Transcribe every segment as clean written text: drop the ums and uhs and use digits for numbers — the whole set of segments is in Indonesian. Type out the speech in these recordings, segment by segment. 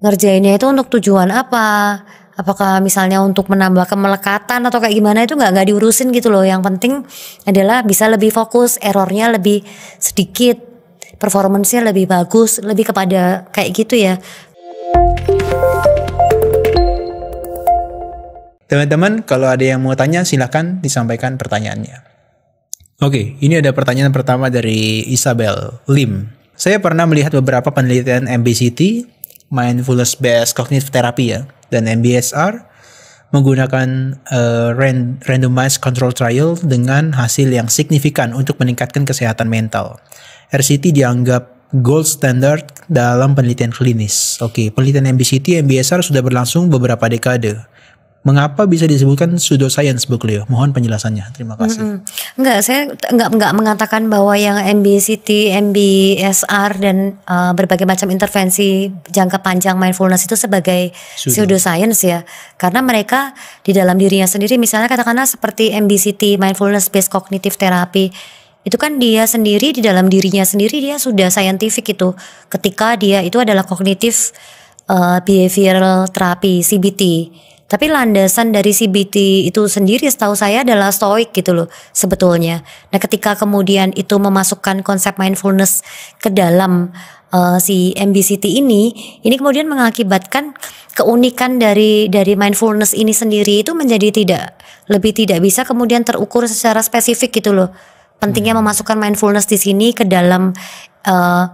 ngerjainnya itu untuk tujuan apa? Apakah misalnya untuk menambah kemelekatan atau kayak gimana, itu nggak diurusin gitu loh. Yang penting adalah bisa lebih fokus, errornya lebih sedikit, performance-nya lebih bagus, lebih kepada kayak gitu ya. Teman-teman, kalau ada yang mau tanya silahkan disampaikan pertanyaannya. Oke, ini ada pertanyaan pertama dari Isabel Lim. Saya pernah melihat beberapa penelitian MBCT, Mindfulness Based Cognitive Therapy ya, dan MBSR menggunakan randomized control trial dengan hasil yang signifikan untuk meningkatkan kesehatan mental. RCT dianggap gold standard dalam penelitian klinis. Oke, penelitian MBCT, MBSR sudah berlangsung beberapa dekade. Mengapa bisa disebutkan pseudoscience, Bu Cleo? Mohon penjelasannya. Terima kasih. Saya enggak mengatakan bahwa yang MBCT, MBSR dan berbagai macam intervensi jangka panjang mindfulness itu sebagai pseudoscience ya. Karena mereka di dalam dirinya sendiri, misalnya katakanlah seperti MBCT, Mindfulness Based Cognitive Therapy, itu kan dia sendiri di dalam dirinya sendiri dia sudah scientific itu. Ketika dia itu adalah cognitive behavioral therapy, CBT. Tapi landasan dari CBT itu sendiri setahu saya adalah stoik gitu loh sebetulnya. Nah ketika kemudian itu memasukkan konsep mindfulness ke dalam si MBCT ini kemudian mengakibatkan keunikan dari mindfulness ini sendiri itu menjadi lebih tidak bisa kemudian terukur secara spesifik gitu loh. Pentingnya memasukkan mindfulness di sini ke dalam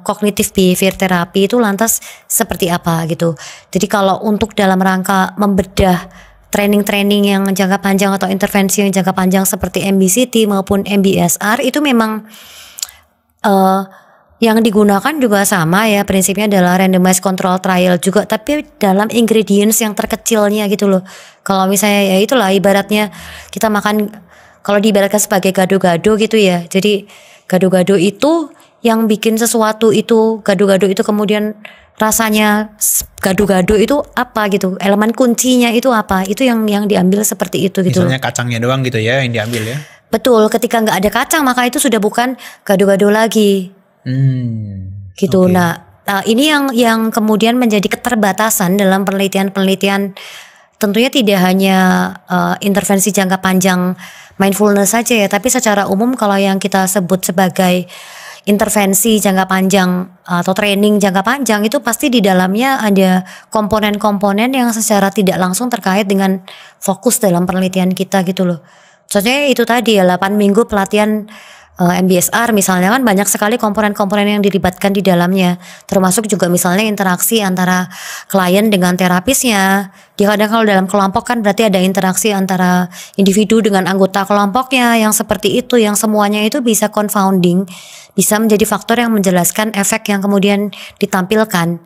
cognitive behavior therapy itu lantas seperti apa gitu. Jadi kalau untuk dalam rangka membedah training-training yang jangka panjang atau intervensi yang jangka panjang seperti MBCT maupun MBSR itu memang yang digunakan juga sama ya, prinsipnya adalah randomized control trial juga, tapi dalam ingredients yang terkecilnya gitu loh. Kalau misalnya ya itulah ibaratnya kita makan, kalau diibaratkan sebagai gado-gado gitu ya. Jadi gado-gado itu yang bikin sesuatu itu gado-gado itu kemudian rasanya gado-gado itu apa gitu, elemen kuncinya itu apa, itu yang diambil seperti itu gitu. Misalnya kacangnya doang gitu ya yang diambil ya. Betul, ketika nggak ada kacang maka itu sudah bukan gado-gado lagi. Gitu. Okay. Nah ini yang kemudian menjadi keterbatasan dalam penelitian tentunya tidak hanya intervensi jangka panjang mindfulness saja ya, tapi secara umum kalau yang kita sebut sebagai intervensi jangka panjang atau training jangka panjang itu pasti di dalamnya ada komponen-komponen yang secara tidak langsung terkait dengan fokus dalam penelitian kita gitu loh. Contohnya itu tadi ya 8 minggu pelatihan MBSR misalnya kan banyak sekali komponen-komponen yang dilibatkan di dalamnya, termasuk juga misalnya interaksi antara klien dengan terapisnya. Kadang kalau dalam kelompok kan berarti ada interaksi antara individu dengan anggota kelompoknya yang seperti itu, yang semuanya itu bisa confounding, bisa menjadi faktor yang menjelaskan efek yang kemudian ditampilkan.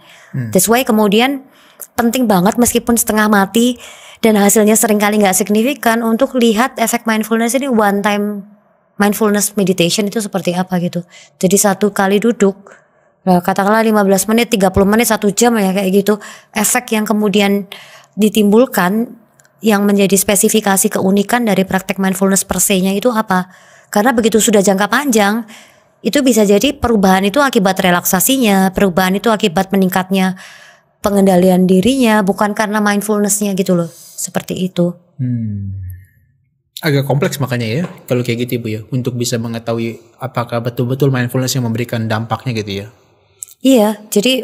That's why kemudian penting banget meskipun setengah mati dan hasilnya seringkali nggak signifikan untuk lihat efek mindfulness ini one time mindfulness meditation itu seperti apa gitu. Jadi satu kali duduk, katakanlah 15 menit, 30 menit, 1 jam ya kayak gitu. Efek yang kemudian ditimbulkan yang menjadi spesifikasi keunikan dari praktek mindfulness per se-nya itu apa? Karena begitu sudah jangka panjang, itu bisa jadi perubahan itu akibat relaksasinya, perubahan itu akibat meningkatnya pengendalian dirinya, bukan karena mindfulness-nya gitu loh. Seperti itu. Agak kompleks makanya ya kalau kayak gitu Bu ya, untuk bisa mengetahui apakah betul-betul mindfulness yang memberikan dampaknya gitu ya. Iya, jadi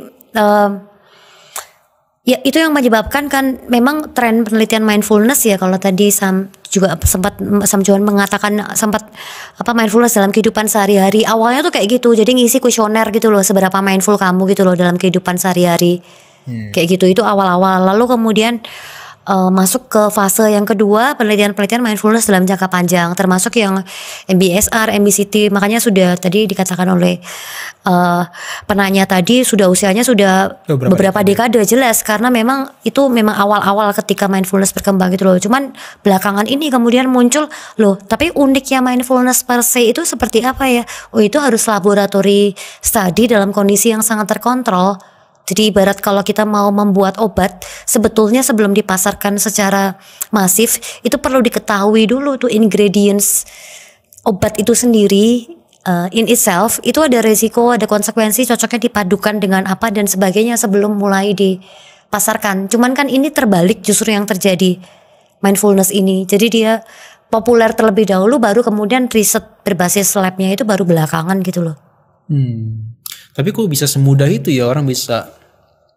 ya itu yang menyebabkan kan memang tren penelitian mindfulness ya. Kalau tadi Sam Johan mengatakan sempat mindfulness dalam kehidupan sehari-hari, awalnya tuh kayak gitu, jadi ngisi kuesioner gitu loh, seberapa mindful kamu gitu loh dalam kehidupan sehari-hari. Kayak gitu, itu awal-awal. Lalu kemudian masuk ke fase yang kedua, penelitian mindfulness dalam jangka panjang, termasuk yang MBSR, MBCT. Makanya sudah tadi dikatakan oleh penanya tadi usianya sudah beberapa dekade jelas, karena memang itu memang awal-awal ketika mindfulness berkembang gitu loh. Cuman belakangan ini kemudian muncul loh, tapi uniknya mindfulness per se itu seperti apa ya? Oh, itu harus laboratory study dalam kondisi yang sangat terkontrol. Jadi ibarat kalau kita mau membuat obat, sebetulnya sebelum dipasarkan secara masif itu perlu diketahui dulu tuh ingredients obat itu sendiri in itself itu ada resiko, ada konsekuensi, cocoknya dipadukan dengan apa dan sebagainya sebelum mulai pasarkan. Cuman kan ini terbalik justru yang terjadi mindfulness ini. Jadi dia populer terlebih dahulu, baru kemudian riset berbasis labnya itu baru belakangan gitu loh. Tapi kok bisa semudah itu ya orang bisa,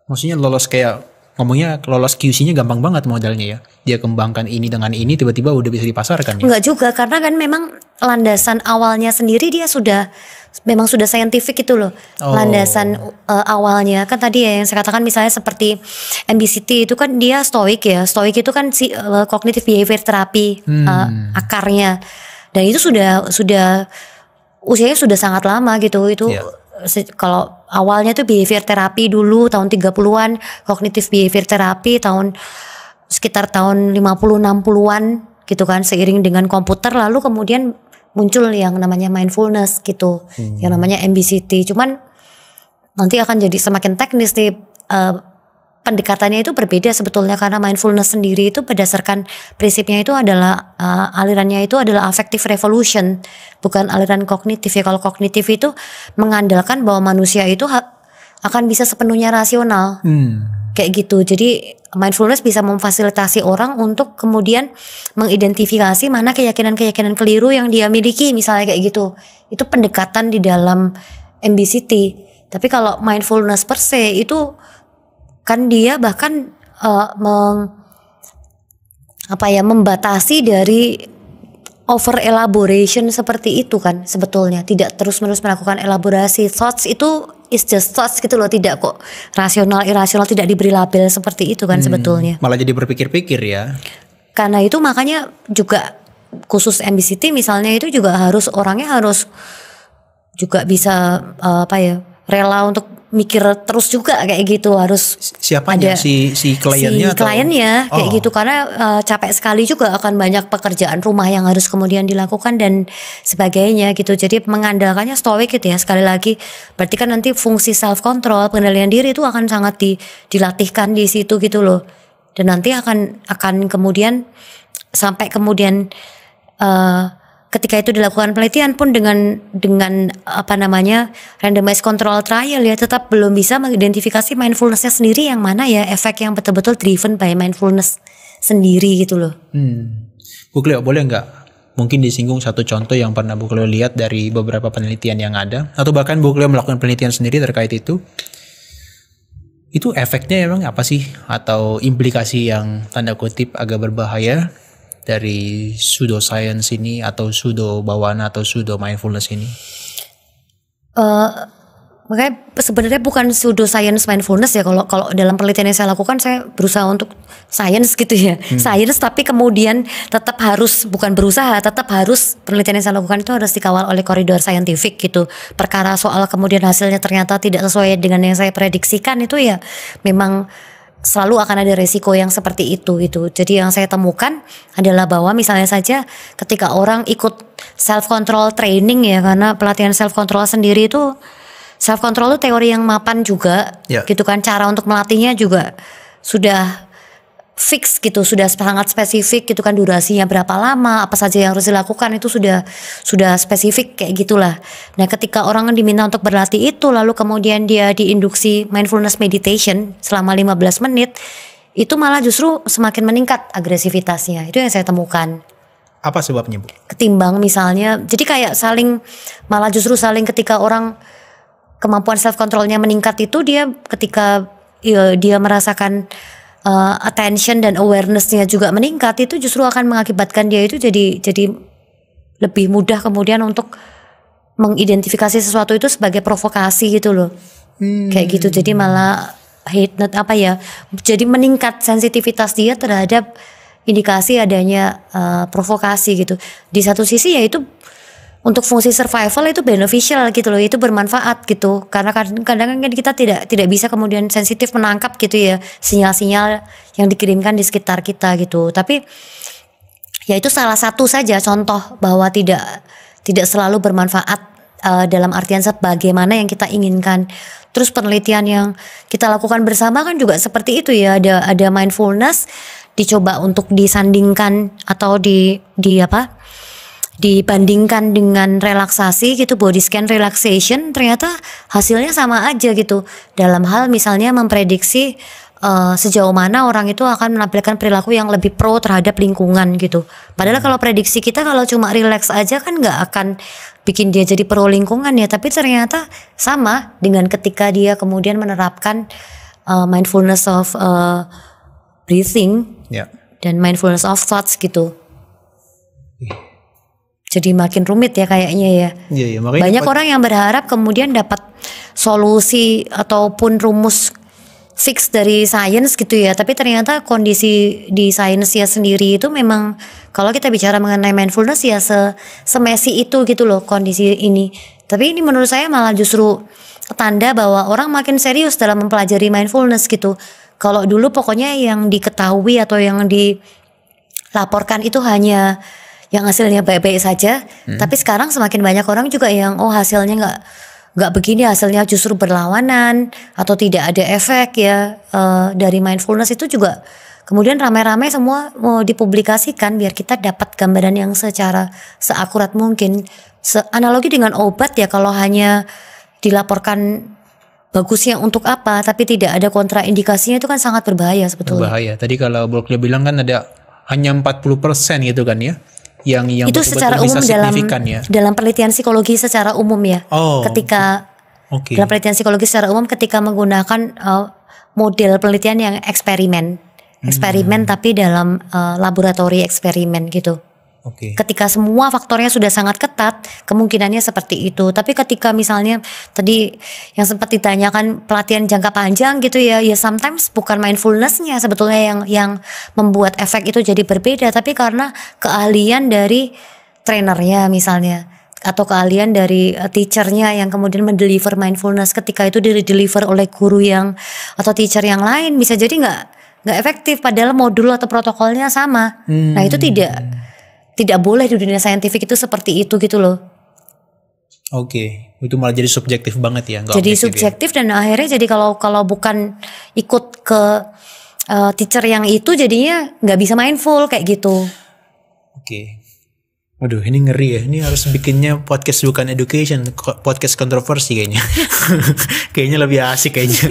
maksudnya lolos kayak ngomongnya lolos QC-nya gampang banget modelnya ya. Dia kembangkan ini dengan ini tiba-tiba udah bisa dipasarkan ya. Enggak juga, karena kan memang landasan awalnya sendiri dia memang sudah scientific itu loh. Landasan awalnya kan tadi ya yang saya katakan misalnya seperti MBCT itu kan dia stoik ya. Stoik itu kan cognitive behavior therapy akarnya. Dan itu sudah usianya sudah sangat lama gitu. Itu kalau awalnya tuh behavior therapy dulu tahun 30-an, cognitive behavior therapy sekitar tahun 50-60-an gitu kan, seiring dengan komputer lalu kemudian muncul yang namanya mindfulness gitu, yang namanya MBCT. Cuman nanti akan jadi semakin teknis nih, pendekatannya itu berbeda sebetulnya, karena mindfulness sendiri itu berdasarkan prinsipnya itu adalah alirannya itu adalah affective revolution, bukan aliran kognitif ya. Kalau kognitif itu mengandalkan bahwa manusia itu akan bisa sepenuhnya rasional, kayak gitu. Jadi mindfulness bisa memfasilitasi orang untuk kemudian mengidentifikasi mana keyakinan-keyakinan keliru yang dia miliki, misalnya kayak gitu. Itu pendekatan di dalam MBCT. Tapi kalau mindfulness per se itu kan dia bahkan membatasi dari over elaboration seperti itu kan sebetulnya, tidak terus-menerus melakukan elaborasi. Thoughts itu is just thoughts gitu loh, tidak kok rasional irasional, tidak diberi label seperti itu kan sebetulnya. Malah jadi berpikir-pikir ya. Karena itu makanya juga khusus MBCT misalnya itu juga orangnya harus juga bisa rela untuk mikir terus juga kayak gitu, harus siapanya ada si kliennya kayak gitu, karena capek sekali juga, akan banyak pekerjaan rumah yang harus kemudian dilakukan dan sebagainya gitu. Jadi mengandalkannya stoik gitu ya, sekali lagi berarti kan nanti fungsi self control, pengendalian diri itu akan sangat dilatihkan di situ gitu loh. Dan nanti akan kemudian sampai kemudian ketika itu dilakukan penelitian pun dengan randomized control trial ya, tetap belum bisa mengidentifikasi mindfulnessnya sendiri yang mana ya, efek yang betul-betul driven by mindfulness sendiri gitu loh. Bu Cleo, boleh nggak mungkin disinggung satu contoh yang pernah Bu Cleo lihat dari beberapa penelitian yang ada, atau bahkan Bu Cleo melakukan penelitian sendiri terkait itu efeknya emang apa sih, atau implikasi yang tanda kutip agak berbahaya dari pseudoscience ini, atau pseudo bawana atau pseudo mindfulness ini? Makanya sebenarnya bukan pseudoscience mindfulness ya. Kalau dalam penelitian yang saya lakukan, saya berusaha untuk science gitu ya, science, tapi kemudian tetap harus penelitian yang saya lakukan itu harus dikawal oleh koridor saintifik gitu. Perkara soal kemudian hasilnya ternyata tidak sesuai dengan yang saya prediksikan, itu ya memang selalu akan ada resiko yang seperti itu gitu. Jadi yang saya temukan adalah bahwa misalnya saja ketika orang ikut self control training ya, karena pelatihan self control sendiri itu, self control itu teori yang mapan juga gitu kan, cara untuk melatihnya juga sudah fix gitu, sudah sangat spesifik gitu kan, durasinya berapa lama, apa saja yang harus dilakukan itu sudah spesifik kayak gitulah. Nah ketika orang diminta untuk berlatih itu, lalu kemudian dia diinduksi mindfulness meditation selama 15 menit, itu malah justru semakin meningkat agresivitasnya. Itu yang saya temukan. Apa sebabnya Bu? Ketimbang misalnya, jadi kayak malah justru saling ketika orang kemampuan self controlnya meningkat itu, dia ketika dia merasakan attention dan awarenessnya juga meningkat, itu justru akan mengakibatkan dia itu jadi lebih mudah kemudian untuk mengidentifikasi sesuatu itu sebagai provokasi gitu loh. Kayak gitu. Jadi malah jadi meningkat sensitivitas dia terhadap indikasi adanya provokasi gitu. Di satu sisi ya itu untuk fungsi survival itu beneficial gitu loh, itu bermanfaat gitu, karena kadang-kadang kan kita tidak bisa kemudian sensitif menangkap gitu ya sinyal-sinyal yang dikirimkan di sekitar kita gitu. Tapi ya itu salah satu saja contoh bahwa tidak selalu bermanfaat dalam artian sebagaimana yang kita inginkan. Terus penelitian yang kita lakukan bersama kan juga seperti itu ya, ada mindfulness dicoba untuk disandingkan atau dibandingkan dengan relaksasi gitu, body scan relaxation, ternyata hasilnya sama aja gitu dalam hal misalnya memprediksi sejauh mana orang itu akan menampilkan perilaku yang lebih pro terhadap lingkungan gitu. Padahal kalau prediksi kita kalau cuma relax aja kan nggak akan bikin dia jadi pro lingkungan ya. Tapi ternyata sama dengan ketika dia kemudian menerapkan mindfulness of breathing dan mindfulness of thoughts gitu. Jadi makin rumit ya kayaknya ya. Iya, banyak orang yang berharap kemudian dapat solusi ataupun rumus fix dari sains gitu ya, tapi ternyata kondisi di sainsnya sendiri itu memang kalau kita bicara mengenai mindfulness ya semesi itu gitu loh kondisi ini. Tapi ini menurut saya malah justru tanda bahwa orang makin serius dalam mempelajari mindfulness gitu. Kalau dulu pokoknya yang diketahui atau yang dilaporkan itu hanya yang hasilnya baik-baik saja, tapi sekarang semakin banyak orang juga yang hasilnya nggak begini, hasilnya justru berlawanan atau tidak ada efek ya dari mindfulness itu juga kemudian ramai-ramai semua mau dipublikasikan biar kita dapat gambaran yang secara seakurat mungkin. Analogi dengan obat ya, kalau hanya dilaporkan bagusnya untuk apa tapi tidak ada kontraindikasinya itu kan sangat berbahaya sebetulnya. Berbahaya. Tadi kalau Berkeley bilang kan ada hanya 40% gitu kan ya. Yang itu secara umum dalam penelitian psikologi secara umum ya. Ketika dalam penelitian psikologi secara umum ketika menggunakan model penelitian yang eksperimen tapi dalam laboratori eksperimen gitu. Ketika semua faktornya sudah sangat ketat, kemungkinannya seperti itu. Tapi ketika misalnya tadi yang sempat ditanyakan pelatihan jangka panjang gitu ya sometimes bukan mindfulnessnya sebetulnya yang membuat efek itu jadi berbeda, tapi karena keahlian dari trainernya misalnya atau keahlian dari teachernya yang kemudian mendeliver mindfulness. Ketika itu deliver oleh guru yang atau teacher yang lain bisa jadi nggak efektif padahal modul atau protokolnya sama. Nah itu tidak boleh di dunia saintifik itu seperti itu gitu loh. Itu malah jadi subjektif banget ya. Jadi subjektif ya. Dan akhirnya jadi kalau bukan ikut ke teacher yang itu jadinya nggak bisa mindful kayak gitu. Waduh, ini ngeri ya. Ini harus bikinnya podcast bukan education, podcast kontroversi kayaknya. Kayaknya lebih asik kayaknya.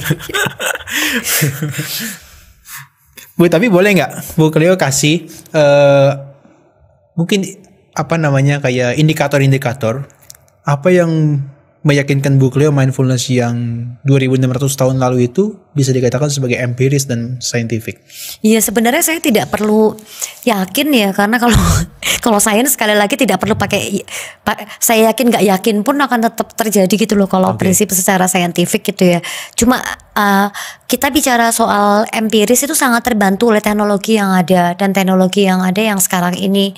Bu, tapi boleh nggak Bu Cleo kasih mungkin kayak indikator-indikator apa yang meyakinkan Bu Cleo mindfulness yang 2600 tahun lalu itu bisa dikatakan sebagai empiris dan scientific? Iya, sebenarnya saya tidak perlu yakin ya, karena kalau sains sekali lagi tidak perlu pakai saya yakin nggak yakin pun akan tetap terjadi gitu loh kalau prinsip secara saintifik gitu ya. Cuma kita bicara soal empiris itu sangat terbantu oleh teknologi yang ada, dan teknologi yang ada yang sekarang ini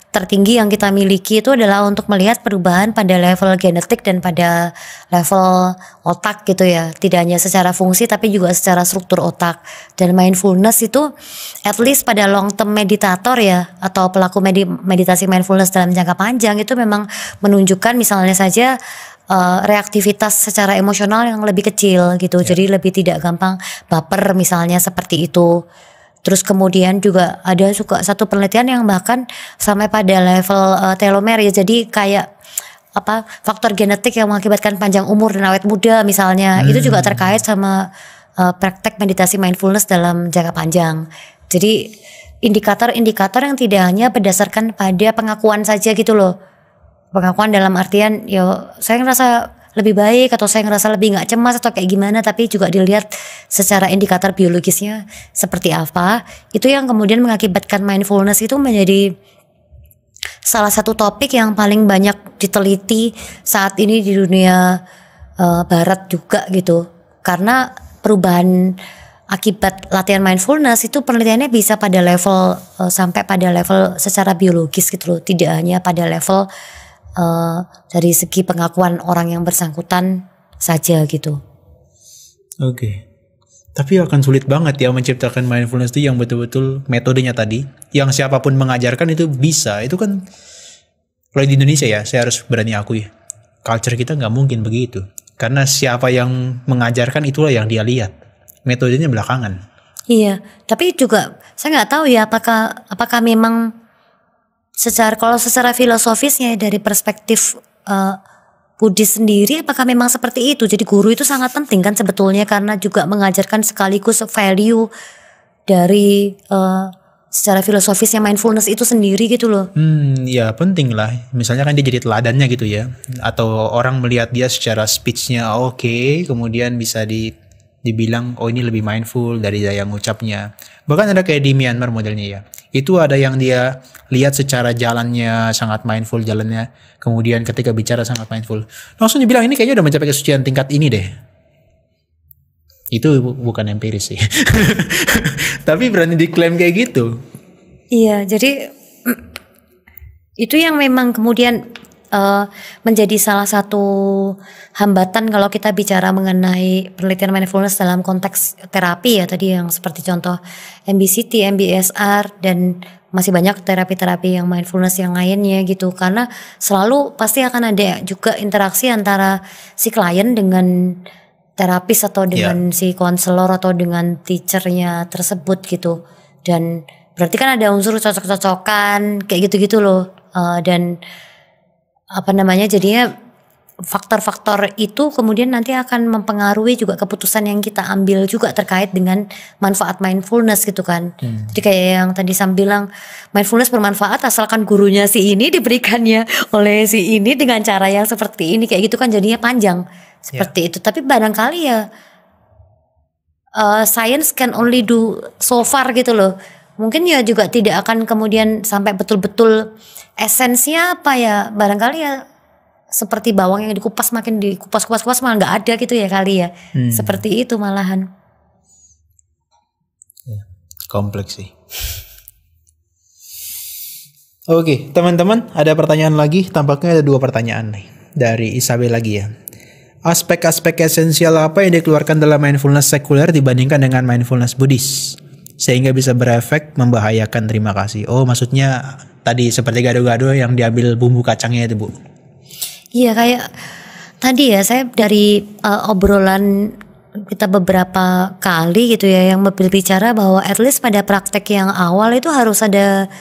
tertinggi yang kita miliki itu adalah untuk melihat perubahan pada level genetik dan pada level otak gitu ya. Tidak hanya secara fungsi tapi juga secara struktur otak. Dan mindfulness itu at least pada long term meditator ya, atau pelaku meditasi mindfulness dalam jangka panjang itu memang menunjukkan misalnya saja reaktivitas secara emosional yang lebih kecil gitu. Jadi lebih tidak gampang baper misalnya seperti itu. Terus kemudian juga ada satu penelitian yang bahkan sampai pada level telomer ya. Jadi kayak faktor genetik yang mengakibatkan panjang umur dan awet muda misalnya. Itu juga terkait sama praktek meditasi mindfulness dalam jangka panjang. Jadi indikator-indikator yang tidak hanya berdasarkan pada pengakuan saja gitu loh. Pengakuan dalam artian saya ngerasa lebih baik atau saya ngerasa lebih gak cemas atau kayak gimana, tapi juga dilihat secara indikator biologisnya seperti apa. Itu yang kemudian mengakibatkan mindfulness itu menjadi salah satu topik yang paling banyak diteliti saat ini di dunia barat juga gitu. Karena perubahan akibat latihan mindfulness itu penelitiannya bisa pada level sampai pada level secara biologis gitu loh, tidak hanya pada level dari segi pengakuan orang yang bersangkutan saja gitu. Tapi akan sulit banget ya menciptakan mindfulness itu yang betul-betul metodenya tadi, yang siapapun mengajarkan itu bisa. Itu kan kalau di Indonesia ya, saya harus berani akui, culture kita nggak mungkin begitu. Karena siapa yang mengajarkan itulah yang dia lihat, metodenya belakangan. Iya, tapi juga saya nggak tahu ya apakah memang secara filosofisnya dari perspektif Buddhis sendiri apakah memang seperti itu? Jadi guru itu sangat penting kan sebetulnya, karena juga mengajarkan sekaligus value dari secara filosofisnya mindfulness itu sendiri gitu loh. Ya penting lah. Misalnya kan dia jadi teladannya gitu ya. Atau orang melihat dia secara speech-nya oke, kemudian bisa dibilang oh ini lebih mindful dari daya ngucapnya. Bahkan ada kayak di Myanmar modelnya ya. Itu ada yang dia lihat secara jalannya sangat mindful jalannya, kemudian ketika bicara sangat mindful. Langsung dibilang ini kayaknya udah mencapai kesucian tingkat ini deh. Itu bukan empiris sih. Tapi berani diklaim kayak gitu. Iya, jadi itu yang memang kemudian menjadi salah satu hambatan kalau kita bicara mengenai penelitian mindfulness dalam konteks terapi ya, tadi yang seperti contoh MBCT, MBSR, dan masih banyak terapi-terapi yang mindfulness yang lainnya gitu, karena selalu pasti akan ada juga interaksi antara si klien dengan terapis atau dengan si konselor atau dengan teachernya tersebut gitu, dan berarti kan ada unsur cocok-cocokan kayak gitu-gitu loh, dan jadinya faktor-faktor itu kemudian nanti akan mempengaruhi juga keputusan yang kita ambil juga terkait dengan manfaat mindfulness gitu kan. Jadi kayak yang tadi Sam bilang, mindfulness bermanfaat asalkan gurunya si ini diberikannya oleh si ini dengan cara yang seperti ini, kayak gitu kan jadinya panjang seperti itu. Tapi barangkali ya science can only do so far gitu loh. Mungkin ya juga tidak akan kemudian sampai betul-betul esensinya apa ya, barangkali ya seperti bawang yang dikupas, makin dikupas-kupas malah nggak ada gitu ya kali ya. Seperti itu malahan. Kompleks sih. Oke, teman-teman, ada pertanyaan lagi. Tampaknya ada 2 pertanyaan nih dari Isabel lagi ya. Aspek-aspek esensial apa yang dikeluarkan dalam mindfulness sekuler dibandingkan dengan mindfulness Buddhis sehingga bisa berefek membahayakan? Terima kasih. Oh, maksudnya tadi seperti gado-gado yang diambil bumbu kacangnya itu, Bu. Iya, kayak tadi ya, saya dari obrolan kita beberapa kali gitu ya yang berbicara bahwa at least pada praktek yang awal itu harus ada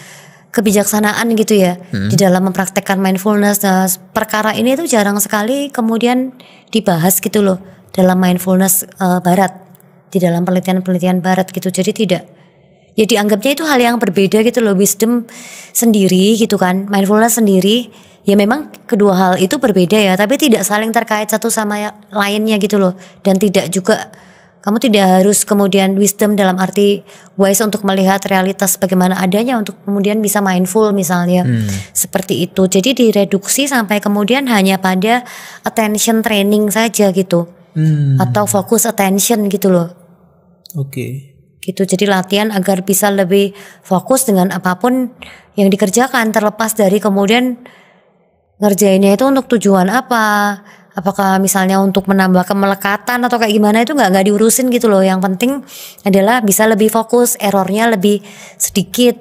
kebijaksanaan gitu ya di dalam mempraktekkan mindfulness. Nah, perkara ini tuh jarang sekali kemudian dibahas gitu loh dalam mindfulness barat, di dalam penelitian-penelitian barat gitu. Jadi tidak, ya dianggapnya itu hal yang berbeda gitu loh. Wisdom sendiri gitu kan, mindfulness sendiri, ya memang kedua hal itu berbeda ya, tapi tidak saling terkait satu sama lainnya gitu loh. Dan tidak juga, kamu tidak harus kemudian wisdom dalam arti wise untuk melihat realitas bagaimana adanya untuk kemudian bisa mindful misalnya. Seperti itu. Jadi direduksi sampai kemudian hanya pada attention training saja gitu. Atau fokus attention gitu loh. Oke. Gitu, jadi latihan agar bisa lebih fokus dengan apapun yang dikerjakan, terlepas dari kemudian ngerjainnya itu untuk tujuan apa. Apakah misalnya untuk menambah kemelekatan atau kayak gimana, itu nggak diurusin gitu loh. Yang penting adalah bisa lebih fokus, errornya lebih sedikit,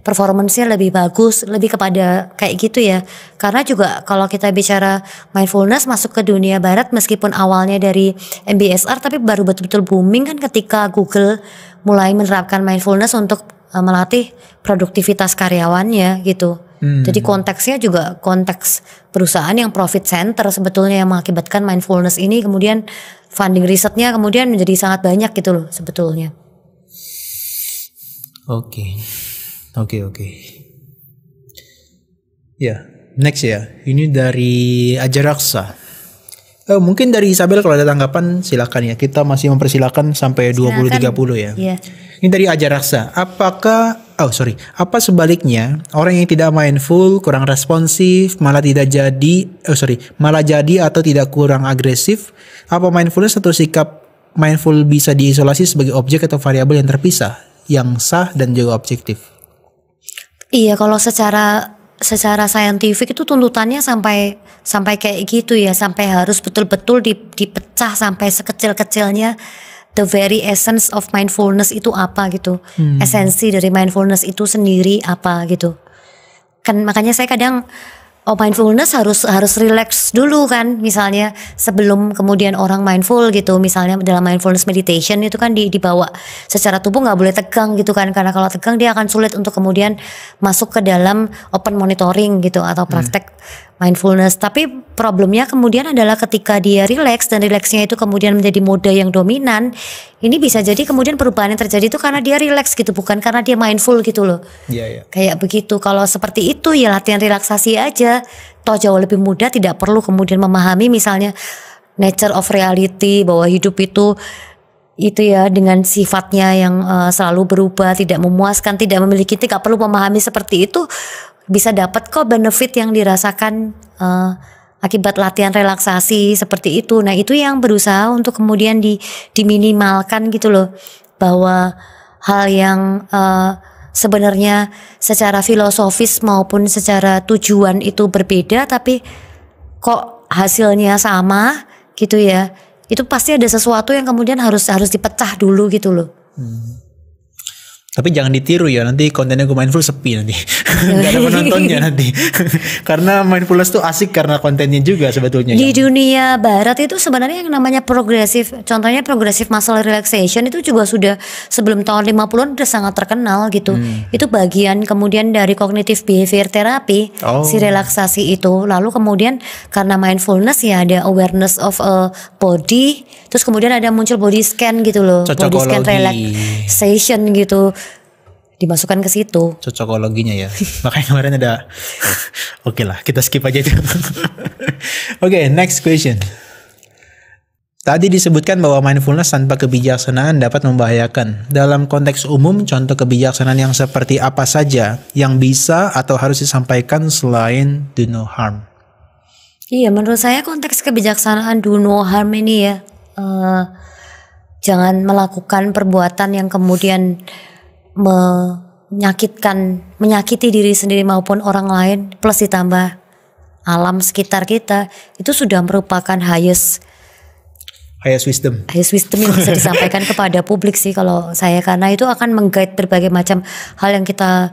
performance-nya lebih bagus, lebih kepada kayak gitu ya. Karena juga kalau kita bicara mindfulness masuk ke dunia barat, meskipun awalnya dari MBSR, tapi baru betul-betul booming kan ketika Google mulai menerapkan mindfulness untuk melatih produktivitas karyawannya gitu. Jadi konteksnya juga konteks perusahaan yang profit center sebetulnya yang mengakibatkan mindfulness ini kemudian funding risetnya kemudian menjadi sangat banyak gitu loh sebetulnya. Oke. Ya, next ya. Ini dari Ajaraksa. Mungkin dari Isabel kalau ada tanggapan silakan ya. Kita masih mempersilakan sampai 20-30 ya. Yeah. Ini dari Ajaraksa. Apa sebaliknya orang yang tidak mindful, kurang responsif, malah jadi atau tidak kurang agresif? Apa mindfulness atau sikap mindful bisa diisolasi sebagai objek atau variabel yang terpisah, yang sah dan juga objektif? Iya, kalau secara saintifik itu tuntutannya sampai kayak gitu ya, sampai harus betul-betul dipecah sampai sekecil-kecilnya the very essence of mindfulness itu apa gitu. Esensi dari mindfulness itu sendiri apa gitu. Kan makanya saya kadang mindfulness harus relax dulu kan, misalnya sebelum kemudian orang mindful gitu. Misalnya dalam mindfulness meditation itu kan dibawa secara tubuh nggak boleh tegang gitu kan, karena kalau tegang dia akan sulit untuk kemudian masuk ke dalam open monitoring gitu atau praktek mindfulness. Tapi problemnya kemudian adalah ketika dia relax dan relaxnya itu kemudian menjadi mode yang dominan, ini bisa jadi kemudian perubahan yang terjadi itu karena dia relax gitu, bukan karena dia mindful gitu loh. Kayak begitu. Kalau seperti itu ya latihan relaksasi aja, toh jauh lebih mudah, tidak perlu kemudian memahami misalnya nature of reality, bahwa hidup itu ya dengan sifatnya yang selalu berubah, tidak memuaskan, tidak memiliki, tidak perlu memahami seperti itu. Bisa dapat kok benefit yang dirasakan akibat latihan relaksasi seperti itu. Nah itu yang berusaha untuk kemudian diminimalkan gitu loh, bahwa hal yang sebenarnya secara filosofis maupun secara tujuan itu berbeda tapi kok hasilnya sama gitu ya, itu pasti ada sesuatu yang kemudian harus dipecah dulu gitu loh. Tapi jangan ditiru ya, nanti kontennya gue mindful sepi nanti. Gak ada penontonnya nanti. Karena mindfulness tuh asik karena kontennya juga sebetulnya. Di dunia barat itu sebenarnya yang namanya progresif, contohnya progressive muscle relaxation itu juga sudah sebelum tahun 50-an udah sangat terkenal gitu. Itu bagian kemudian dari cognitive behavior therapy, si relaksasi itu. Lalu kemudian karena mindfulness ya ada awareness of a body, terus kemudian ada muncul body scan gitu loh. Body scan relaxation gitu. Dimasukkan ke situ. Cocokologinya ya. Makanya kemarin ada Oke lah, kita skip aja itu. Oke, next question. Tadi disebutkan bahwa mindfulness tanpa kebijaksanaan dapat membahayakan. Dalam konteks umum, contoh kebijaksanaan yang seperti apa saja yang bisa atau harus disampaikan selain do no harm? Iya, menurut saya konteks kebijaksanaan do no harm ini ya, jangan melakukan perbuatan yang kemudian menyakiti diri sendiri maupun orang lain, plus ditambah alam sekitar kita, itu sudah merupakan highest wisdom yang bisa disampaikan kepada publik sih kalau saya, karena itu akan mengguide berbagai macam hal yang kita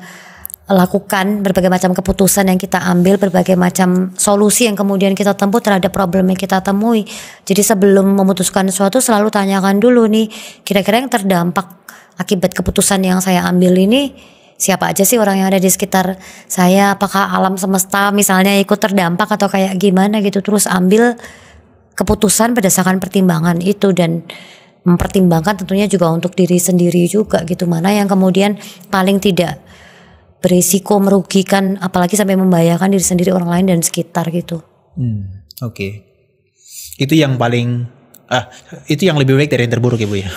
lakukan, berbagai macam keputusan yang kita ambil, berbagai macam solusi yang kemudian kita tempuh terhadap problem yang kita temui. Jadi sebelum memutuskan sesuatu selalu tanyakan dulu nih, kira-kira yang terdampak akibat keputusan yang saya ambil ini siapa aja sih orang yang ada di sekitar saya, apakah alam semesta misalnya ikut terdampak atau kayak gimana gitu. Terus ambil keputusan berdasarkan pertimbangan itu dan mempertimbangkan tentunya juga untuk diri sendiri juga gitu, mana yang kemudian paling tidak berisiko merugikan apalagi sampai membahayakan diri sendiri, orang lain dan sekitar gitu. Oke. Itu yang paling itu yang lebih baik dari yang terburuk ya Bu ya.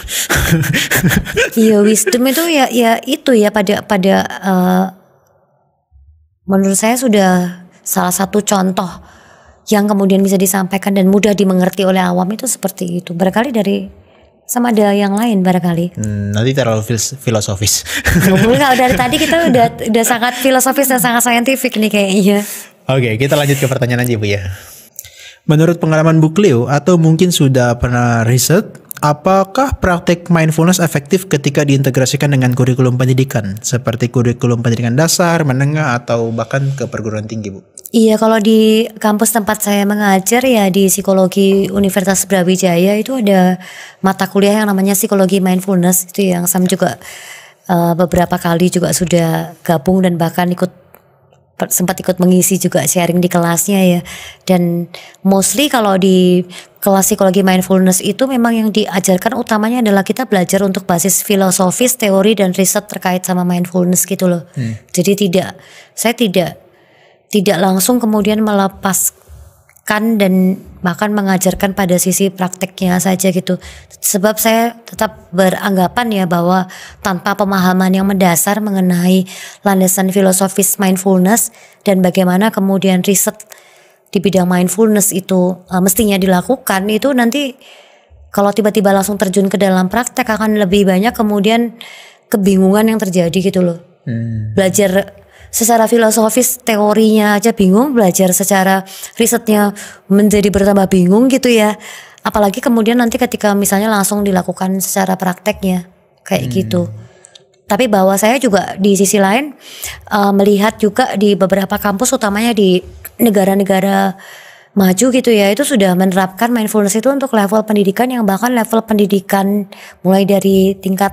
Iya, wisdom itu ya itu ya pada menurut saya sudah salah satu contoh yang kemudian bisa disampaikan dan mudah dimengerti oleh awam itu seperti itu. Barangkali sama ada yang lain barangkali. Nanti terlalu filosofis. Kalau dari tadi kita udah sangat filosofis dan sangat saintifik nih kayaknya. Oke, kita lanjut ke pertanyaan aja Bu ya. Menurut pengalaman Bu Cleo atau mungkin sudah pernah riset, apakah praktek mindfulness efektif ketika diintegrasikan dengan kurikulum pendidikan seperti kurikulum pendidikan dasar, menengah atau bahkan ke perguruan tinggi Bu? Iya, kalau di kampus tempat saya mengajar ya di Psikologi Universitas Brawijaya itu ada mata kuliah yang namanya Psikologi Mindfulness, itu yang Sam juga beberapa kali juga sudah gabung dan bahkan sempat ikut mengisi juga sharing di kelasnya ya. Dan mostly kalau di kelas psikologi mindfulness itu memang yang diajarkan utamanya adalah kita belajar untuk basis filosofis, teori dan riset terkait sama mindfulness gitu loh. Jadi saya tidak langsung kemudian melepaskan dan bahkan mengajarkan pada sisi prakteknya saja gitu. Sebab saya tetap beranggapan ya bahwa tanpa pemahaman yang mendasar mengenai landasan filosofis mindfulness dan bagaimana kemudian riset di bidang mindfulness itu mestinya dilakukan, itu nanti kalau tiba-tiba langsung terjun ke dalam praktek akan lebih banyak kemudian kebingungan yang terjadi gitu loh. Belajar secara filosofis teorinya aja bingung, belajar secara risetnya menjadi bertambah bingung gitu ya. Apalagi kemudian nanti ketika misalnya langsung dilakukan secara prakteknya kayak gitu. Tapi bahwa saya juga di sisi lain melihat juga di beberapa kampus utamanya di negara-negara maju gitu ya, itu sudah menerapkan mindfulness itu untuk level pendidikan yang bahkan level pendidikan mulai dari tingkat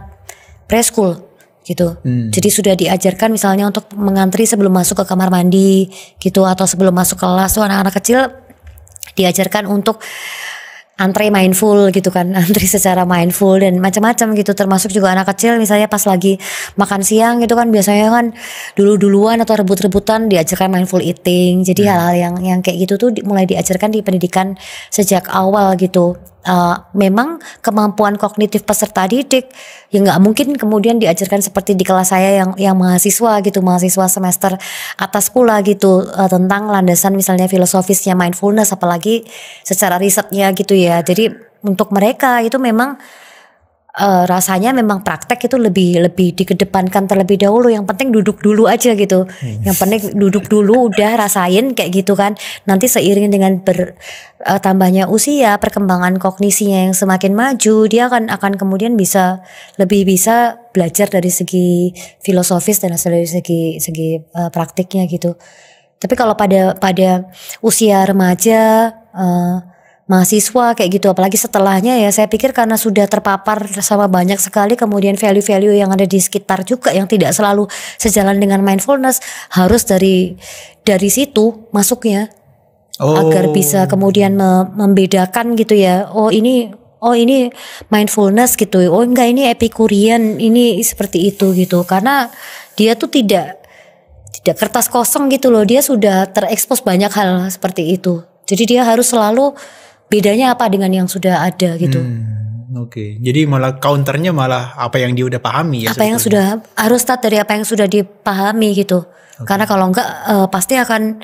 preschool gitu. Jadi sudah diajarkan misalnya untuk mengantri sebelum masuk ke kamar mandi gitu, atau sebelum masuk kelas tuh anak-anak kecil diajarkan untuk antri mindful gitu kan, antri secara mindful dan macam-macam gitu, termasuk juga anak kecil misalnya pas lagi makan siang gitu kan, biasanya kan duluan atau rebut-rebutan diajarkan mindful eating. Jadi hal-hal yang kayak gitu tuh mulai diajarkan di pendidikan sejak awal gitu. Memang kemampuan kognitif peserta didik ya nggak mungkin kemudian diajarkan seperti di kelas saya yang mahasiswa gitu, mahasiswa semester atas pula gitu, tentang landasan misalnya filosofisnya mindfulness, apalagi secara risetnya gitu ya. Jadi untuk mereka itu memang rasanya memang praktek itu lebih dikedepankan terlebih dahulu. Yang penting duduk dulu aja gitu. Yang penting duduk dulu, udah rasain kayak gitu kan. Nanti seiring dengan tambahnya usia, perkembangan kognisinya yang semakin maju, dia akan kemudian lebih bisa belajar dari segi filosofis dan dari segi praktiknya gitu. Tapi kalau pada usia remaja, mahasiswa kayak gitu, apalagi setelahnya ya, saya pikir karena sudah terpapar sama banyak sekali kemudian value-value yang ada di sekitar juga yang tidak selalu sejalan dengan mindfulness, harus dari situ masuknya agar bisa kemudian membedakan gitu ya. Oh ini mindfulness gitu. Oh enggak, ini Epicurian, ini seperti itu gitu. Karena dia tuh tidak kertas kosong gitu loh. Dia sudah terekspos banyak hal seperti itu. Jadi dia harus selalu bedanya apa dengan yang sudah ada gitu. Oke. Jadi malah counternya malah apa yang dia udah pahami ya. Apa yang sudah harus start dari apa yang sudah dipahami gitu. Karena kalau enggak pasti akan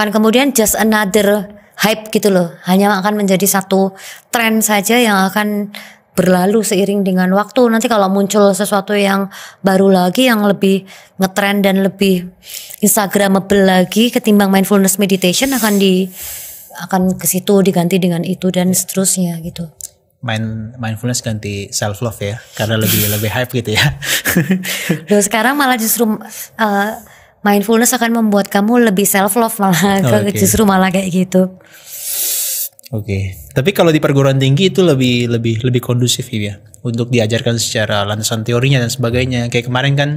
kemudian just another hype gitu loh. Hanya akan menjadi satu tren saja yang akan berlalu seiring dengan waktu. Nanti kalau muncul sesuatu yang baru lagi yang lebih ngetrend dan lebih instagramable lagi ketimbang mindfulness meditation, akan ke situ diganti dengan itu dan seterusnya gitu. Mindfulness ganti self love ya, karena lebih hype gitu ya. Loh, sekarang malah justru mindfulness akan membuat kamu lebih self love malah. Justru malah kayak gitu. Oke. Tapi kalau di perguruan tinggi itu lebih kondusif ya untuk diajarkan secara landasan teorinya dan sebagainya. Kayak kemarin kan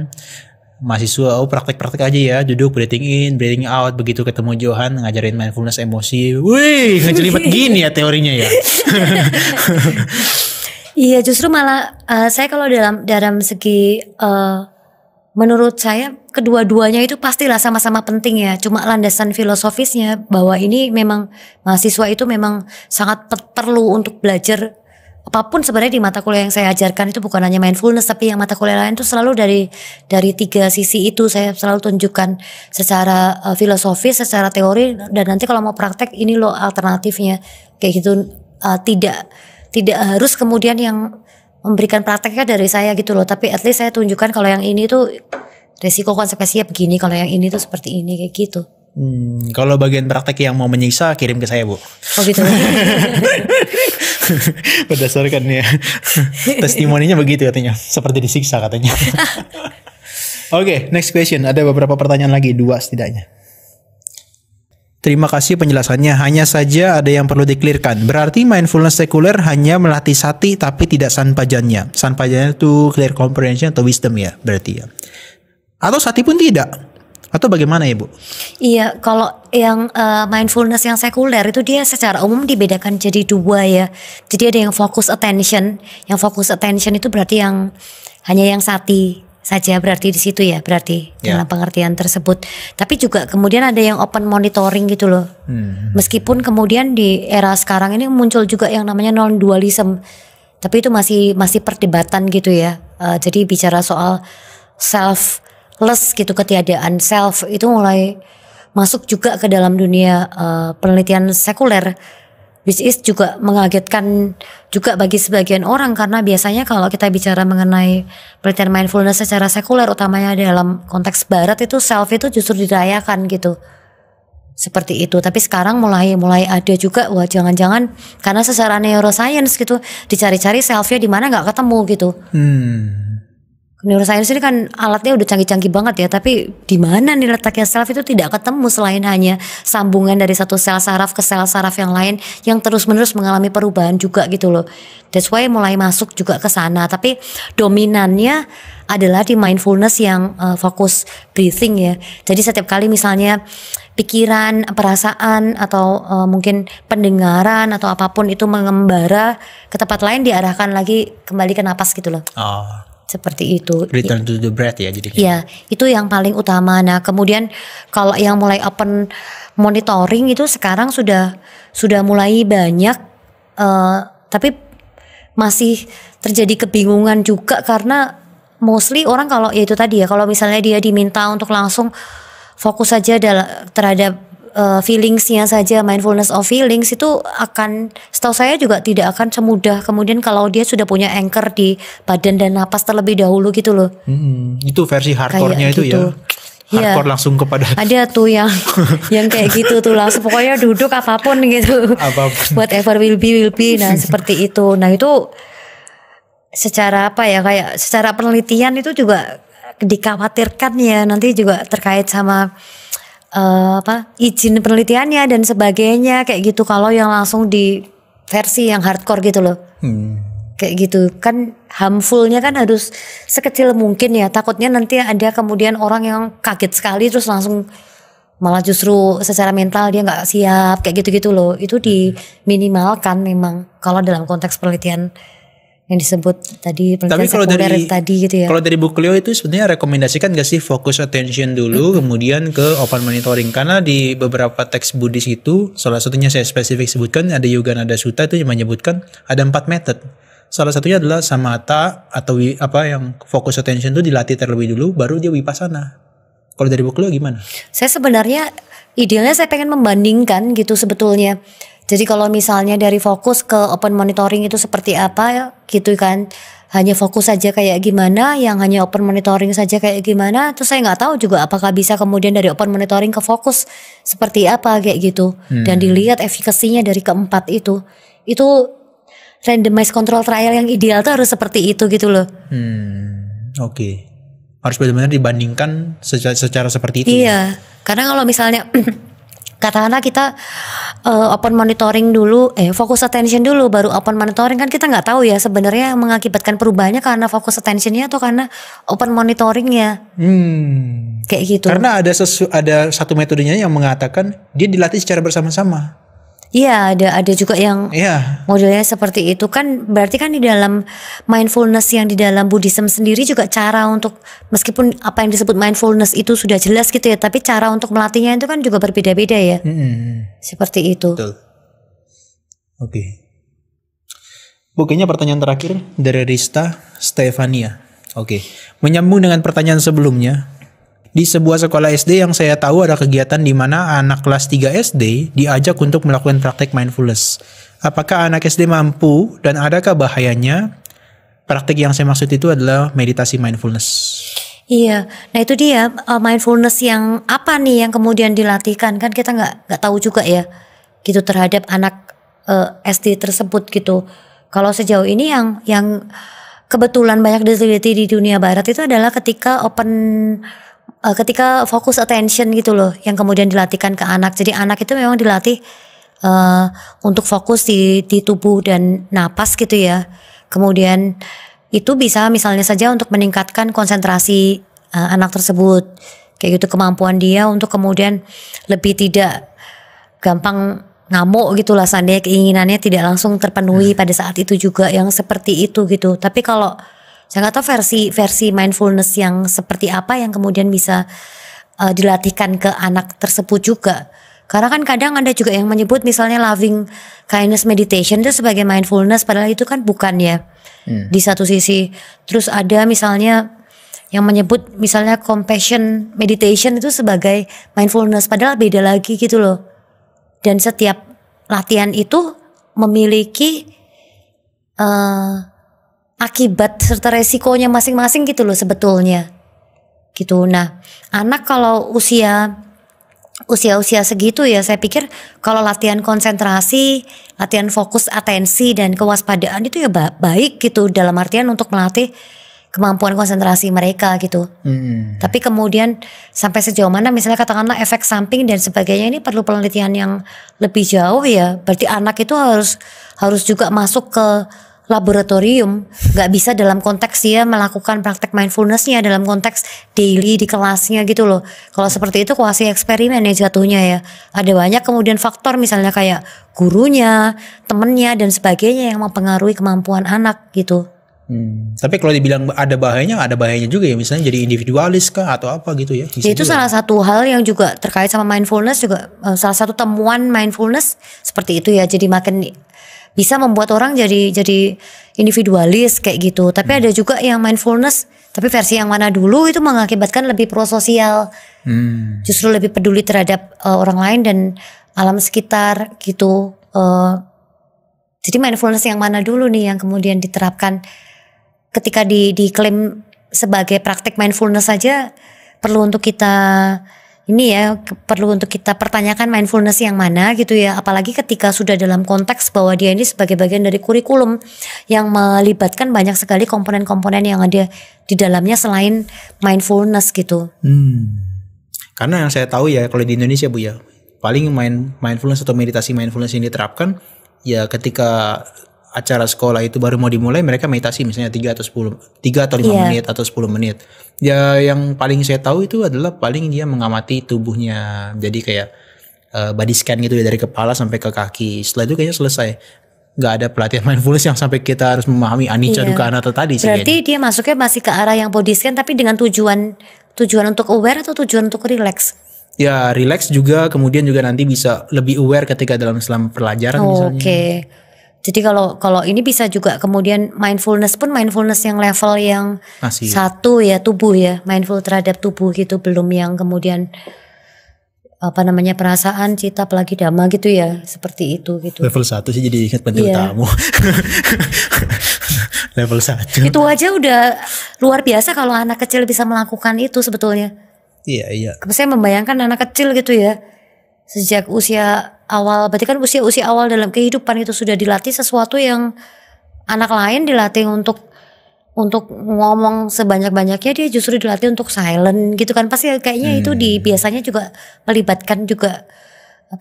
mahasiswa praktek-praktek aja ya, duduk breathing in, breathing out, begitu ketemu Johan ngajarin mindfulness emosi, wih ngejelimet gini ya teorinya ya. Iya, justru malah saya kalau dalam segi menurut saya kedua-duanya itu pastilah sama-sama penting ya. Cuma landasan filosofisnya bahwa ini memang mahasiswa itu memang sangat perlu untuk belajar apapun sebenarnya di mata kuliah yang saya ajarkan itu, bukan hanya mindfulness tapi yang mata kuliah lain itu selalu dari tiga sisi itu saya selalu tunjukkan secara filosofis, secara teori, dan nanti kalau mau praktek ini loh alternatifnya kayak gitu. Tidak harus kemudian yang memberikan prakteknya dari saya gitu loh, tapi at least saya tunjukkan kalau yang ini tuh resiko konsekuensinya begini, kalau yang ini tuh seperti ini kayak gitu. Kalau bagian praktek yang mau menyiksa kirim ke saya, Bu. Oh gitu. Berdasarkan ya testimoninya begitu katanya, seperti disiksa katanya. Oke, next question. Ada beberapa pertanyaan lagi, 2 setidaknya. Terima kasih penjelasannya. Hanya saja ada yang perlu diklirkan. Berarti mindfulness sekuler hanya melatih sati tapi tidak sanpajannya. Sanpajannya itu clear comprehension atau wisdom ya berarti ya. Atau sati pun tidak. Atau bagaimana ya Bu? Iya, kalau yang mindfulness yang sekuler itu dia secara umum dibedakan jadi 2 ya. Jadi ada yang focus attention. Yang focus attention itu berarti yang hanya yang sati saja, berarti di situ ya, berarti dalam pengertian tersebut. Tapi juga kemudian ada yang open monitoring gitu loh. Meskipun kemudian di era sekarang ini muncul juga yang namanya non dualism. Tapi itu masih perdebatan gitu ya. Jadi bicara soal selfless gitu, ketiadaan self itu mulai masuk juga ke dalam dunia penelitian sekuler, which is juga mengagetkan juga bagi sebagian orang, karena biasanya kalau kita bicara mengenai penelitian mindfulness secara sekuler, utamanya dalam konteks barat, itu self itu justru dirayakan gitu. Seperti itu. Tapi sekarang mulai ada juga, wah jangan-jangan karena secara neuroscience gitu dicari-cari selfnya di mana nggak ketemu gitu. Neuroscience ini kan alatnya udah canggih-canggih banget ya, tapi di mana nih letaknya saraf itu tidak ketemu selain hanya sambungan dari satu sel saraf ke sel saraf yang lain yang terus-menerus mengalami perubahan juga gitu loh. That's why mulai masuk juga ke sana, tapi dominannya adalah di mindfulness yang fokus breathing ya. Jadi setiap kali misalnya pikiran, perasaan atau mungkin pendengaran atau apapun itu mengembara ke tempat lain, diarahkan lagi kembali ke napas gitu loh. Seperti itu. Return to the breath ya jadinya. Iya, itu yang paling utama. Nah, kemudian kalau yang mulai open monitoring itu sekarang sudah mulai banyak, tapi masih terjadi kebingungan juga karena mostly orang kalau ya itu tadi ya, kalau misalnya dia diminta untuk langsung fokus saja terhadap feelingsnya saja, mindfulness of feelings, itu akan, setahu saya juga tidak akan semudah kemudian kalau dia sudah punya anchor di badan dan napas terlebih dahulu gitu loh. Itu versi hardcore-nya itu gitu. Ya. Hardcore langsung kepada. Ada tuh yang kayak gitu tuh, langsung pokoknya duduk apapun gitu. Whatever will be. Nah, seperti itu. Nah, itu secara apa ya, kayak secara penelitian itu juga dikhawatirkan ya, nanti juga terkait sama izin penelitiannya dan sebagainya kayak gitu kalau yang langsung di versi yang hardcore gitu loh. Kayak gitu kan, harmfulnya kan harus sekecil mungkin ya, takutnya nanti ada kemudian orang yang kaget sekali terus langsung malah justru secara mental dia nggak siap kayak gitu-gitu loh. Itu diminimalkan memang kalau dalam konteks penelitian yang disebut tadi, penelitian sekuler tadi gitu ya. Kalau dari buku Leo itu sebenarnya rekomendasikan gak sih fokus attention dulu kemudian ke open monitoring, karena di beberapa teks Buddhis itu salah satunya saya spesifik sebutkan ada Yogananda Sutta itu yang menyebutkan ada 4 method. Salah satunya adalah samatha atau yang fokus attention itu dilatih terlebih dulu baru dia vipassana. Kalau dari buku Leo gimana? Saya sebenarnya idealnya saya pengen membandingkan gitu sebetulnya. Jadi kalau misalnya dari fokus ke open monitoring itu seperti apa gitu kan, hanya fokus saja kayak gimana, yang hanya open monitoring saja kayak gimana, terus saya nggak tahu juga apakah bisa kemudian dari open monitoring ke fokus seperti apa kayak gitu. Dan dilihat efikasinya dari keempat itu randomized control trial yang ideal tuh harus seperti itu gitu loh. Oke. Harus benar-benar dibandingkan secara seperti itu. Iya, karena kalau misalnya katakanlah kita open monitoring dulu, fokus attention dulu baru open monitoring, kan kita nggak tahu ya sebenarnya yang mengakibatkan perubahannya karena fokus attentionnya atau karena open monitoringnya. Kayak gitu. Karena ada satu metodenya yang mengatakan dia dilatih secara bersama-sama. Iya, ada juga yang modelnya seperti itu kan, berarti kan di dalam mindfulness yang di dalam Buddhism sendiri juga cara untuk, meskipun apa yang disebut mindfulness itu sudah jelas gitu ya, tapi cara untuk melatihnya itu kan juga berbeda-beda ya. Seperti itu. Betul. Oke. Bukannya pertanyaan terakhir dari Rista Stefania. Oke. Menyambung dengan pertanyaan sebelumnya. Di sebuah sekolah SD yang saya tahu ada kegiatan di mana anak kelas 3 SD diajak untuk melakukan praktek mindfulness. Apakah anak SD mampu dan adakah bahayanya? Praktek yang saya maksud itu adalah meditasi mindfulness. Iya, nah itu dia mindfulness yang apa nih yang kemudian dilatihkan, kan kita nggak tahu juga ya, gitu terhadap anak SD tersebut gitu. Kalau sejauh ini yang kebetulan banyak diteliti di dunia barat itu adalah ketika fokus attention gitu loh, yang kemudian dilatihkan ke anak. Jadi anak itu memang dilatih untuk fokus di tubuh dan napas gitu ya. Kemudian itu bisa misalnya saja untuk meningkatkan konsentrasi anak tersebut, kayak gitu, kemampuan dia untuk kemudian lebih tidak gampang ngamuk gitulah, seandainya keinginannya tidak langsung terpenuhi pada saat itu juga, yang seperti itu gitu. Tapi kalau saya nggak tahu versi mindfulness yang seperti apa yang kemudian bisa dilatihkan ke anak tersebut juga. Karena kan kadang ada juga yang menyebut misalnya loving kindness meditation itu sebagai mindfulness, padahal itu kan bukan ya. Di satu sisi. Terus ada misalnya yang menyebut misalnya compassion meditation itu sebagai mindfulness, padahal beda lagi gitu loh. Dan setiap latihan itu memiliki akibat serta resikonya masing-masing gitu loh sebetulnya gitu. Nah, anak kalau usia segitu ya, saya pikir kalau latihan konsentrasi, latihan fokus atensi dan kewaspadaan itu ya baik gitu, dalam artian untuk melatih kemampuan konsentrasi mereka gitu. Tapi kemudian sampai sejauh mana misalnya katakanlah efek samping dan sebagainya, ini perlu penelitian yang lebih jauh ya. Berarti anak itu harus juga masuk ke laboratorium, nggak bisa dalam konteks dia melakukan praktek mindfulnessnya dalam konteks daily di kelasnya gitu loh. Kalau seperti itu kuasi eksperimen ya jatuhnya ya. Ada banyak kemudian faktor misalnya kayak gurunya, temennya dan sebagainya yang mempengaruhi kemampuan anak gitu. Tapi kalau dibilang ada bahayanya juga ya, misalnya jadi individualis kah atau apa gitu ya. Itu juga salah satu hal yang juga terkait sama mindfulness juga, salah satu temuan mindfulness seperti itu ya. Jadi makin bisa membuat orang jadi individualis kayak gitu. Tapi ada juga yang mindfulness tapi versi yang mana dulu itu mengakibatkan lebih prososial. Justru lebih peduli terhadap orang lain dan alam sekitar gitu. Jadi mindfulness yang mana dulu nih yang kemudian diterapkan ketika diklaim sebagai praktik mindfulness saja perlu untuk kita perlu untuk kita pertanyakan mindfulness yang mana gitu ya, apalagi ketika sudah dalam konteks bahwa dia ini sebagai bagian dari kurikulum yang melibatkan banyak sekali komponen-komponen yang ada di dalamnya selain mindfulness gitu. Karena yang saya tahu ya kalau di Indonesia Bu ya, paling mindfulness atau meditasi mindfulness yang diterapkan ya ketika acara sekolah itu baru mau dimulai, mereka meditasi misalnya 3 atau 5 menit atau 10 menit. Ya yang paling saya tahu itu adalah paling dia mengamati tubuhnya. Jadi kayak body scan gitu ya dari kepala sampai ke kaki. Setelah itu kayaknya selesai. Gak ada pelatihan mindfulness yang sampai kita harus memahami anicca dukkha anatta tadi. Berarti dia masuknya masih ke arah yang body scan tapi dengan tujuan untuk aware atau tujuan untuk relax? Ya relax juga, kemudian juga nanti bisa lebih aware ketika selama pelajaran misalnya. Oke. Jadi kalau ini bisa juga kemudian mindfulness yang level yang satu ya, tubuh ya, mindful terhadap tubuh gitu, belum yang kemudian perasaan, cita, apalagi dhamma gitu ya, seperti itu gitu. Level 1 sih jadi ingat pentil tamu. Level 1. Itu aja udah luar biasa kalau anak kecil bisa melakukan itu sebetulnya. Iya. Saya membayangkan anak kecil gitu ya, sejak usia awal, berarti kan usia awal dalam kehidupan itu sudah dilatih sesuatu yang anak lain dilatih untuk ngomong sebanyak-banyaknya, dia justru dilatih untuk silent gitu kan. Pasti kayaknya itu biasanya juga melibatkan juga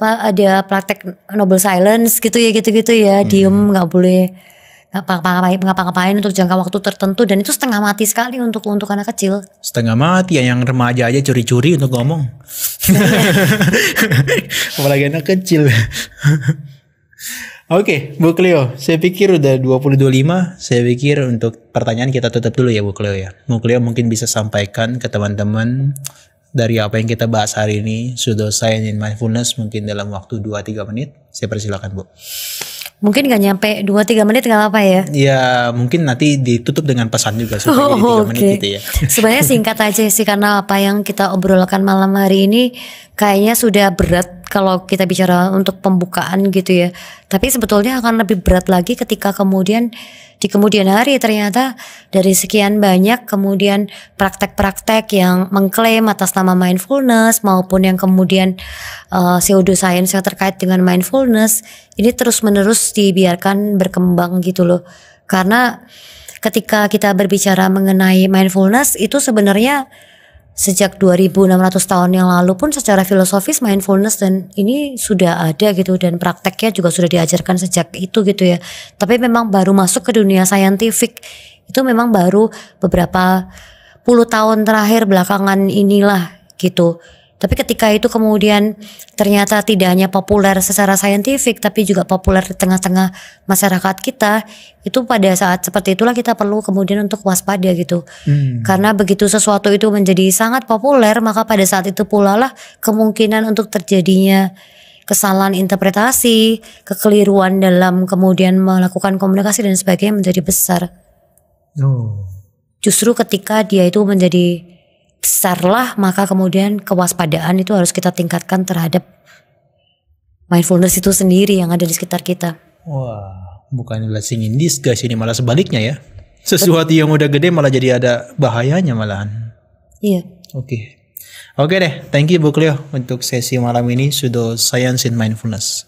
ada praktek noble silence gitu ya, diem nggak boleh ngapa-ngapain untuk jangka waktu tertentu, dan itu setengah mati sekali untuk anak kecil. Setengah mati ya, yang remaja aja curi-curi untuk ngomong. Apalagi anak kecil. Oke, Bu Cleo, saya pikir udah 20.25. Saya pikir untuk pertanyaan kita tutup dulu ya Bu Cleo ya. Bu Cleo mungkin bisa sampaikan ke teman-teman dari apa yang kita bahas hari ini, pseudoscience and mindfulness, mungkin dalam waktu 2-3 menit. Saya persilakan Bu. Mungkin gak nyampe 2-3 menit gak apa-apa ya? Ya mungkin nanti ditutup dengan pesan juga supaya jadi 3 menit gitu ya. Sebenarnya singkat aja sih, karena apa yang kita obrolkan malam hari ini kayaknya sudah berat kalau kita bicara untuk pembukaan gitu ya. Tapi sebetulnya akan lebih berat lagi ketika kemudian di kemudian hari ternyata dari sekian banyak kemudian praktek-praktek yang mengklaim atas nama mindfulness maupun yang kemudian pseudoscience yang terkait dengan mindfulness ini terus-menerus dibiarkan berkembang gitu loh. Karena ketika kita berbicara mengenai mindfulness itu sebenarnya sejak 2600 tahun yang lalu pun secara filosofis mindfulness dan ini sudah ada gitu, dan prakteknya juga sudah diajarkan sejak itu gitu ya. Tapi memang baru masuk ke dunia saintifik itu memang baru beberapa puluh tahun terakhir belakangan inilah gitu. Tapi ketika itu kemudian ternyata tidak hanya populer secara saintifik tapi juga populer di tengah-tengah masyarakat kita, itu pada saat seperti itulah kita perlu kemudian untuk waspada gitu. Karena begitu sesuatu itu menjadi sangat populer, maka pada saat itu pula lah kemungkinan untuk terjadinya kesalahan interpretasi, kekeliruan dalam kemudian melakukan komunikasi dan sebagainya menjadi besar. Justru ketika dia itu menjadi besar lah, maka kemudian kewaspadaan itu harus kita tingkatkan terhadap mindfulness itu sendiri yang ada di sekitar kita. Wah, bukan blessing in disguise, ini malah sebaliknya ya. Sesuatu yang udah gede malah jadi ada bahayanya malahan. Iya. Oke deh, thank you Bu Cleo untuk sesi malam ini, pseudoscience and mindfulness.